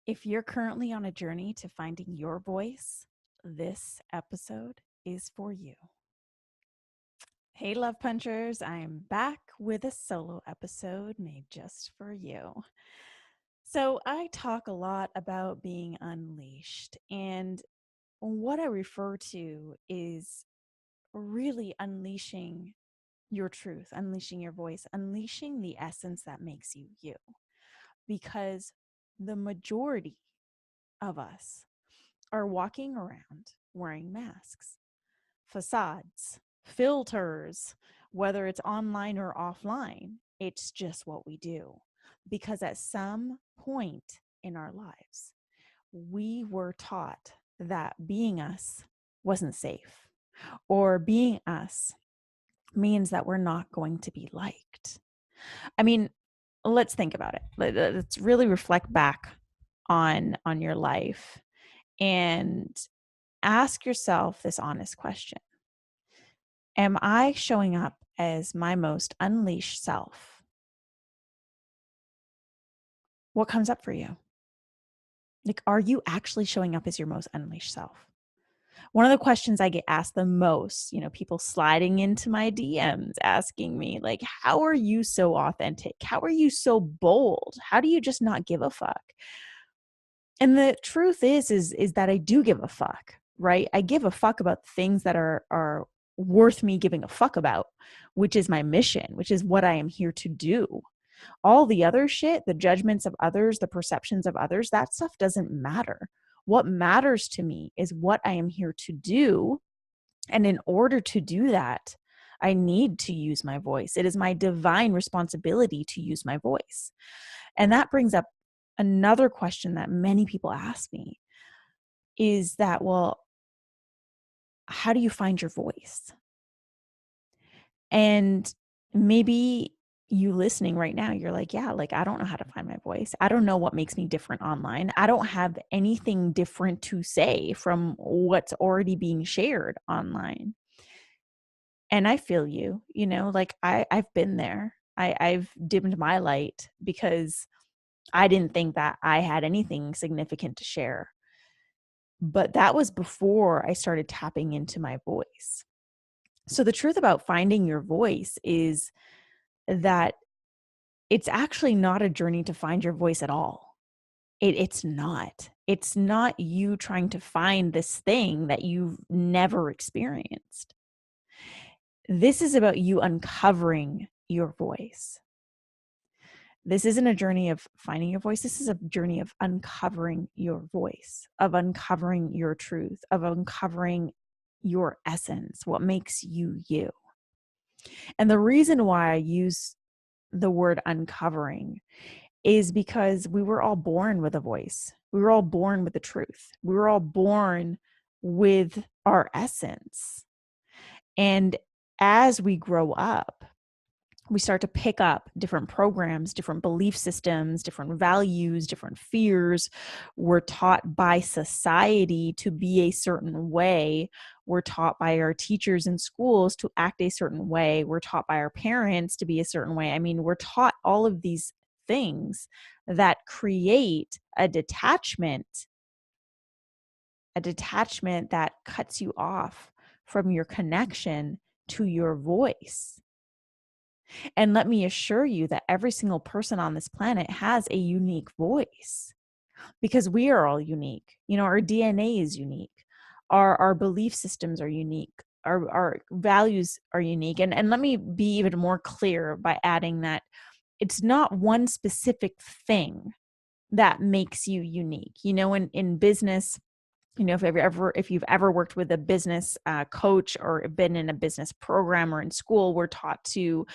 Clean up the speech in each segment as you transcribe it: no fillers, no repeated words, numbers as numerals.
If you're currently on a journey to finding your voice, this episode is for you. Hey, Love Punchers, I'm back with a solo episode made just for you. So, I talk a lot about being unleashed, and what I refer to is really unleashing your truth, unleashing your voice, unleashing the essence that makes you you. Because the majority of us are walking around wearing masks, facades, filters, whether it's online or offline. It's just what we do. Because at some point in our lives, we were taught that being us wasn't safe, or being us means that we're not going to be liked. I mean, let's think about it. Let's really reflect back on your life and ask yourself this honest question. Am I showing up as my most unleashed self? What comes up for you? Like, are you actually showing up as your most unleashed self? One of the questions I get asked the most, people sliding into my DMs asking me, like, how are you so authentic? How are you so bold? How do you just not give a fuck? And the truth is that I do give a fuck, right? I give a fuck about things that are worth me giving a fuck about, which is my mission, which is what I am here to do. All the other shit, the judgments of others, the perceptions of others, that stuff doesn't matter. What matters to me is what I am here to do. And in order to do that, I need to use my voice. It is my divine responsibility to use my voice. And that brings up another question that many people ask me is that, well, how do you find your voice? And maybe you listening right now, you're like, yeah, like I don't know how to find my voice. I don't know what makes me different online. I don't have anything different to say from what's already being shared online. And I feel you, like I've been there. I've dimmed my light because I didn't think that I had anything significant to share. But that was before I started tapping into my voice. So the truth about finding your voice is that it's actually not a journey to find your voice at all. It's not. It's not you trying to find this thing that you've never experienced. This is about you uncovering your voice. This isn't a journey of finding your voice. This is a journey of uncovering your voice, of uncovering your truth, of uncovering your essence, what makes you you. And the reason why I use the word uncovering is because we were all born with a voice. We were all born with the truth. We were all born with our essence. And as we grow up, we start to pick up different programs, different belief systems, different values, different fears. We're taught by society to be a certain way. We're taught by our teachers in schools to act a certain way. We're taught by our parents to be a certain way. I mean, we're taught all of these things that create a detachment that cuts you off from your connection to your voice. And let me assure you that every single person on this planet has a unique voice because we are all unique. Our DNA is unique. Our belief systems are unique. Our values are unique. And let me be even more clear by adding that it's not one specific thing that makes you unique. In business, if you've ever worked with a business coach or been in a business program or in school, we're taught to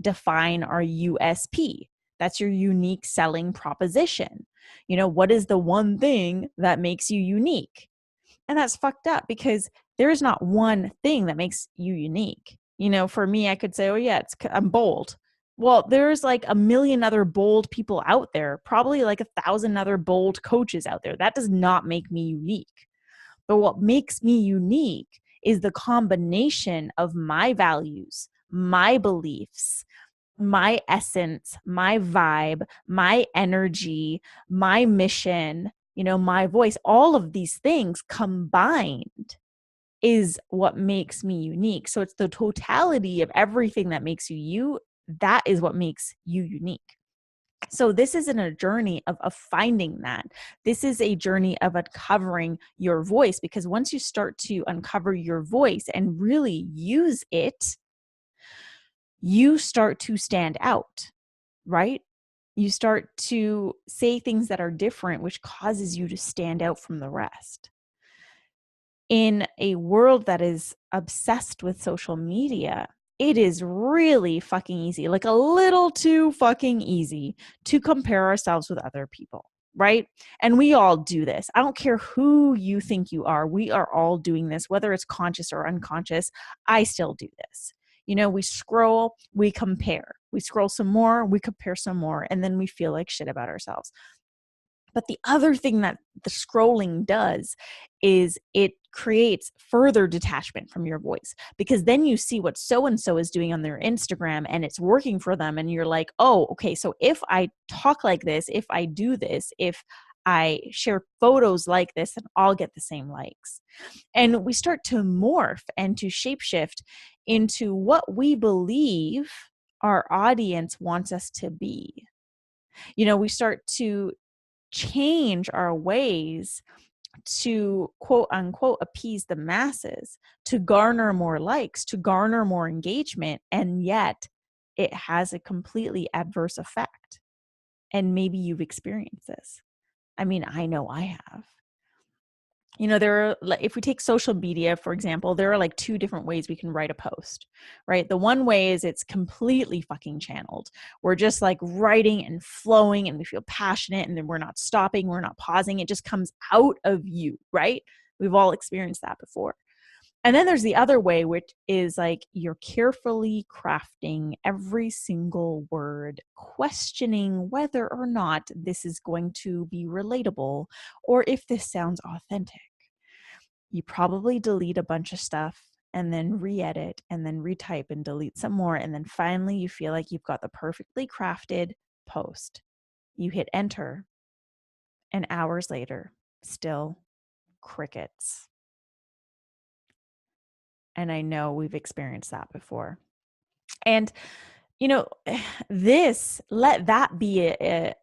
define our USP. That's your unique selling proposition. What is the one thing that makes you unique? And that's fucked up because there is not one thing that makes you unique. For me, I could say, oh yeah, I'm bold. Well, there's like a million other bold people out there, probably like 1,000 other bold coaches out there. That does not make me unique. But what makes me unique is the combination of my values, my beliefs, my essence, my vibe, my energy, my mission, my voice, all of these things combined is what makes me unique. So it's the totality of everything that makes you you. That is what makes you unique. So this isn't a journey of finding that. This is a journey of uncovering your voice, because once you start to uncover your voice and really use it, you start to stand out, right? You start to say things that are different, which causes you to stand out from the rest. In a world that is obsessed with social media, it is really fucking easy, like a little too fucking easy, to compare ourselves with other people, right? And we all do this. I don't care who you think you are. We are all doing this, whether it's conscious or unconscious. I still do this. We scroll, we compare. We scroll some more, we compare some more, and then we feel like shit about ourselves. But the other thing that the scrolling does is it creates further detachment from your voice, because then you see what so-and-so is doing on their Instagram and it's working for them. And you're like, oh, okay, so if I talk like this, if I do this, if I share photos like this, then I'll get the same likes. And we start to morph and to shapeshift into what we believe our audience wants us to be. We start to change our ways to quote unquote appease the masses, to garner more likes, to garner more engagement. And yet it has a completely adverse effect. And maybe you've experienced this. I mean, I know I have. If we take social media, for example, there are like two different ways we can write a post, right? The one way is it's completely fucking channeled. We're just like writing and flowing and we feel passionate, and then we're not stopping, we're not pausing. It just comes out of you, right? We've all experienced that before. And then there's the other way, which is like you're carefully crafting every single word, questioning whether or not this is going to be relatable or if this sounds authentic. You probably delete a bunch of stuff and then re-edit and then retype and delete some more. And then finally you feel like you've got the perfectly crafted post. You hit enter, and hours later, still crickets. And I know we've experienced that before. And, let that be a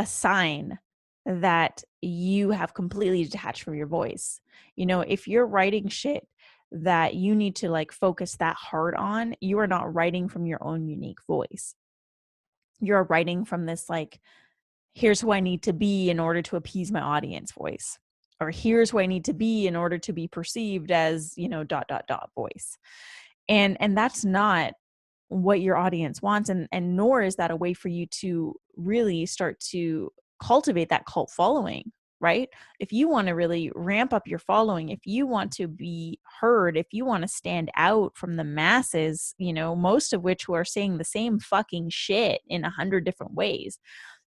sign that you have completely detached from your voice. If you're writing shit that you need to like focus that hard on, you are not writing from your own unique voice. You're writing from this like, here's who I need to be in order to appease my audience voice, or here's who I need to be in order to be perceived as, dot, dot, dot voice. And that's not what your audience wants. And nor is that a way for you to really start to cultivate that cult following, right? If you want to really ramp up your following, if you want to be heard, if you want to stand out from the masses, most of which who are saying the same fucking shit in 100 different ways,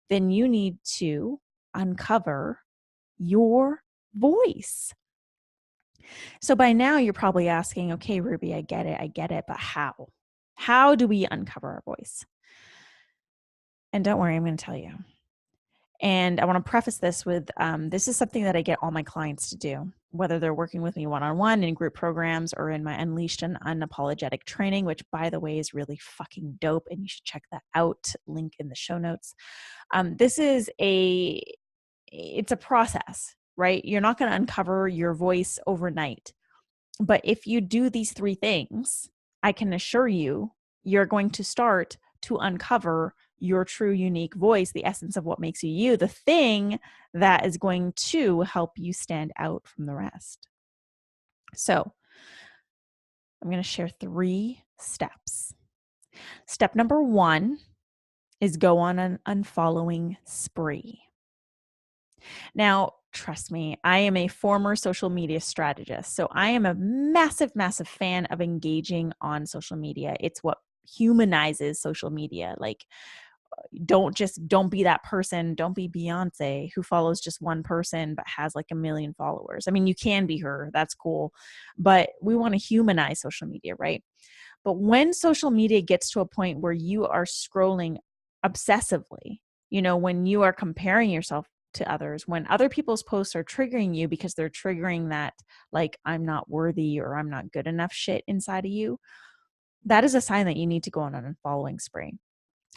then you need to uncover your voice. So by now you're probably asking, okay, Ruby, I get it, but how? How do we uncover our voice? And don't worry, I'm going to tell you. And I want to preface this with, this is something that I get all my clients to do, whether they're working with me one-on-one in group programs or in my Unleashed and Unapologetic training, which by the way is really fucking dope. And you should check that out. Link in the show notes. It's a process, right? You're not going to uncover your voice overnight. But if you do these three things, I can assure you, you're going to start to uncover your true unique voice, the essence of what makes you you, the thing that is going to help you stand out from the rest. So I'm going to share 3 steps. Step number 1 is go on an unfollowing spree. Now, trust me, I am a former social media strategist. So I am a massive, massive fan of engaging on social media. It's what humanizes social media. Like, don't be that person. Don't be Beyonce who follows just one person but has like 1 million followers. I mean, you can be her. That's cool. But we want to humanize social media, right? But when social media gets to a point where you are scrolling obsessively, when you are comparing yourself to others, when other people's posts are triggering you because they're triggering that, like, I'm not worthy or I'm not good enough shit inside of you, that is a sign that you need to go on an unfollowing spree.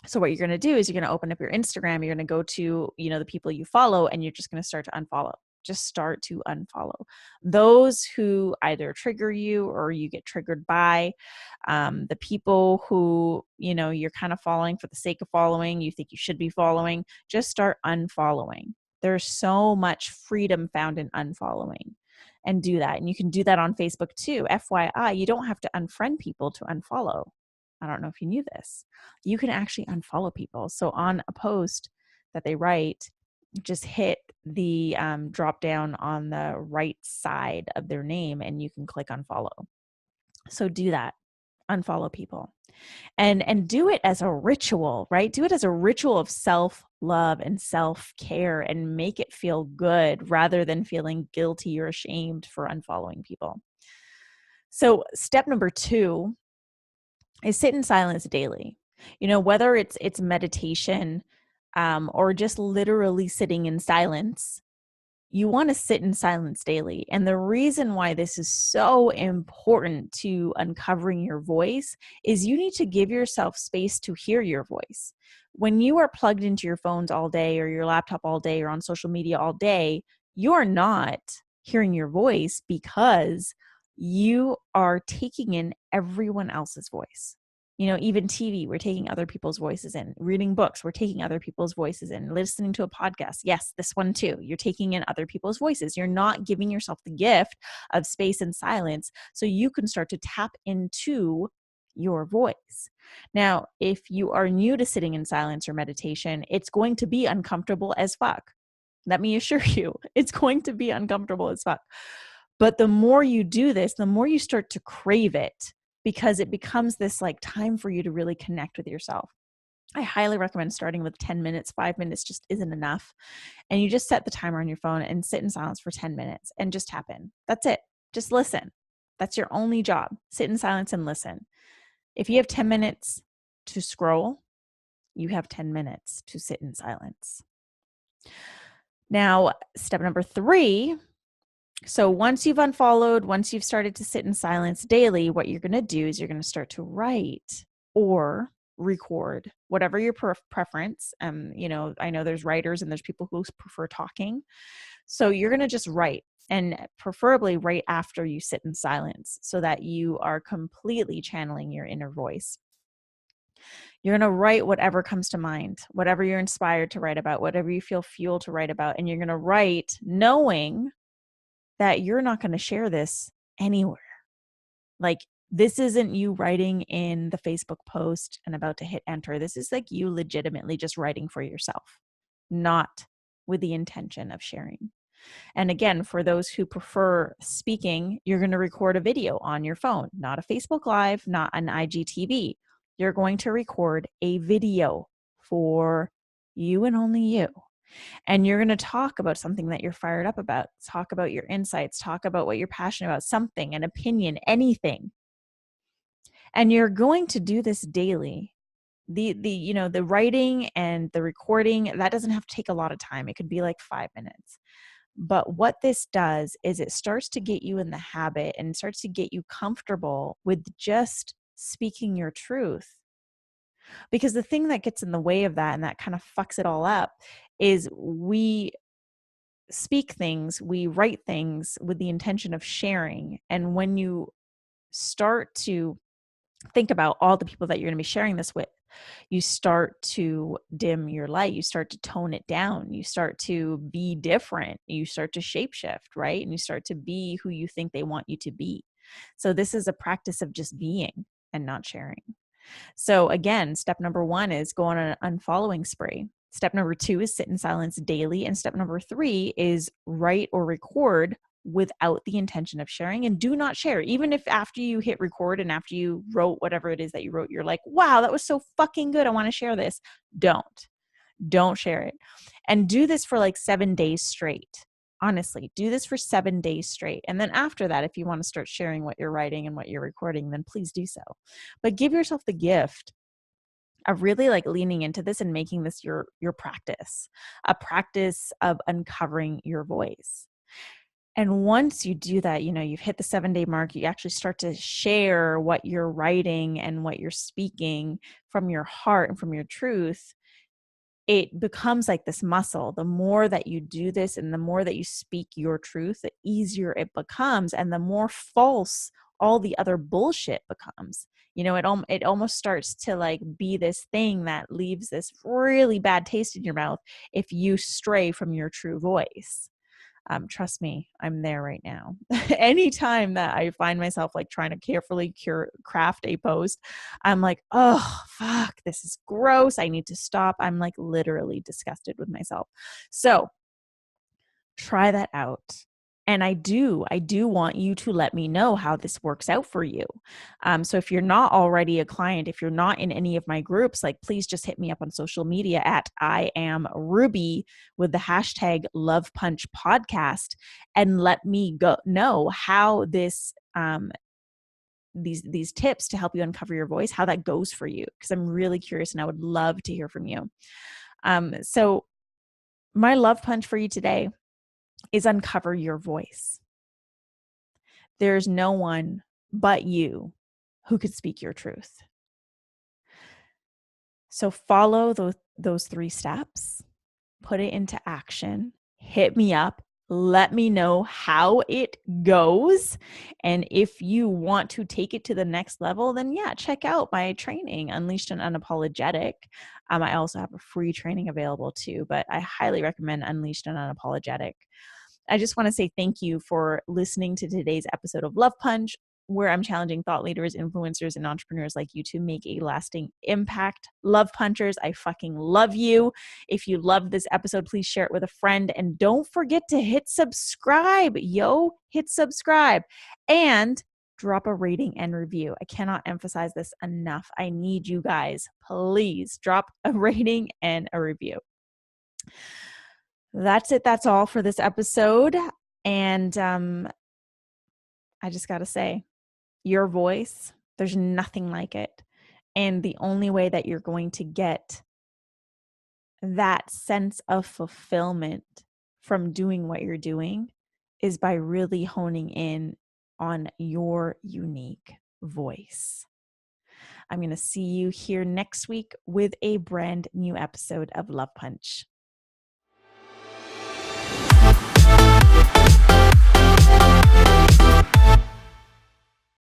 So what you're going to do is you're going to open up your Instagram, you're going to go to, the people you follow, and you're just going to start to unfollow. Just start to unfollow those who either trigger you or you get triggered by. The people who, you're kind of following for the sake of following, you think you should be following, just start unfollowing. There's so much freedom found in unfollowing, and do that. And you can do that on Facebook too. FYI, you don't have to unfriend people to unfollow. I don't know if you knew this. You can actually unfollow people. So on a post that they write, just hit the drop down on the right side of their name and you can click unfollow. So do that. Unfollow people. And do it as a ritual, right? Do it as a ritual of self-love and self-care, and make it feel good rather than feeling guilty or ashamed for unfollowing people. So step number 2 is sit in silence daily. Whether it's meditation or just literally sitting in silence, you want to sit in silence daily. And the reason why this is so important to uncovering your voice is you need to give yourself space to hear your voice. When you are plugged into your phones all day or your laptop all day or on social media all day, you're not hearing your voice because you are taking in everyone else's voice. Even TV, we're taking other people's voices in. Reading books, we're taking other people's voices in. Listening to a podcast, yes, this one too. You're taking in other people's voices. You're not giving yourself the gift of space and silence so you can start to tap into your voice. Now, if you are new to sitting in silence or meditation, it's going to be uncomfortable as fuck. Let me assure you, it's going to be uncomfortable as fuck. But the more you do this, the more you start to crave it, because it becomes this like time for you to really connect with yourself. I highly recommend starting with 10 minutes. 5 minutes just isn't enough. And you just set the timer on your phone and sit in silence for 10 minutes and just tap in. That's it. Just listen. That's your only job. Sit in silence and listen. If you have 10 minutes to scroll, you have 10 minutes to sit in silence. Now, step number 3. So once you've unfollowed, once you've started to sit in silence daily, what you're going to do is you're going to start to write or record, whatever your preference. I know there's writers and there's people who prefer talking. So you're going to just write, and preferably right after you sit in silence so that you are completely channeling your inner voice. You're going to write whatever comes to mind, whatever you're inspired to write about, whatever you feel fueled to write about. And you're going to write knowing that you're not going to share this anywhere. Like, this isn't you writing in the Facebook post and about to hit enter. This is like you legitimately just writing for yourself, not with the intention of sharing. And again, for those who prefer speaking, you're going to record a video on your phone, not a Facebook Live, not an IGTV. You're going to record a video for you and only you. And you're going to talk about something that you're fired up about. Talk about your insights. Talk about what you're passionate about, something, an opinion, anything. And you're going to do this daily. The writing and the recording, that doesn't have to take a lot of time. It could be like 5 minutes. But what this does is it starts to get you in the habit and starts to get you comfortable with just speaking your truth. Because the thing that gets in the way of that and that kind of fucks it all up is we speak things, we write things with the intention of sharing. And when you start to think about all the people that you're going to be sharing this with, you start to dim your light. You start to tone it down. You start to be different. You start to shapeshift, right? And you start to be who you think they want you to be. So this is a practice of just being and not sharing. So again, step number 1 is go on an unfollowing spree. Step number 2 is sit in silence daily. And step number 3 is write or record without the intention of sharing, and do not share. Even if after you hit record and after you wrote whatever it is that you wrote, you're like, wow, that was so fucking good, I want to share this. Don't share it. And do this for like 7 days straight. Honestly, do this for 7 days straight. And then after that, if you want to start sharing what you're writing and what you're recording, then please do so. But give yourself the gift of really like leaning into this and making this your practice, a practice of uncovering your voice. And once you do that, you've hit the 7-day mark, you actually start to share what you're writing and what you're speaking from your heart and from your truth. It becomes like this muscle. The more that you do this and the more that you speak your truth, the easier it becomes and the more false all the other bullshit becomes. It almost starts to like be this thing that leaves this really bad taste in your mouth if you stray from your true voice. Trust me, I'm there right now. Anytime that I find myself like trying to carefully craft a post, I'm like, oh, fuck, this is gross. I need to stop. I'm like literally disgusted with myself. So try that out. And I do want you to let me know how this works out for you. So if you're not already a client, if you're not in any of my groups, like please just hit me up on social media at I am Ruby with the hashtag LovePunch podcast and let me know how this these tips to help you uncover your voice, how that goes for you, because I'm really curious and I would love to hear from you. So my love punch for you today is uncover your voice. There's no one but you who could speak your truth. So follow those 3 steps, put it into action, hit me up, let me know how it goes. And if you want to take it to the next level, then yeah, check out my training, Unleashed and Unapologetic. I also have a free training available too, but I highly recommend Unleashed and Unapologetic. I just want to say thank you for listening to today's episode of Love Punch, where I'm challenging thought leaders, influencers, and entrepreneurs like you to make a lasting impact. Love Punchers, I fucking love you. If you loved this episode, please share it with a friend. And don't forget to hit subscribe. Hit subscribe. And drop a rating and review. I cannot emphasize this enough. I need you guys. Please drop a rating and a review. That's it. That's all for this episode. And I just got to say, your voice, there's nothing like it. And the only way that you're going to get that sense of fulfillment from doing what you're doing is by really honing in on your unique voice. I'm going to see you here next week with a brand new episode of Love Punch.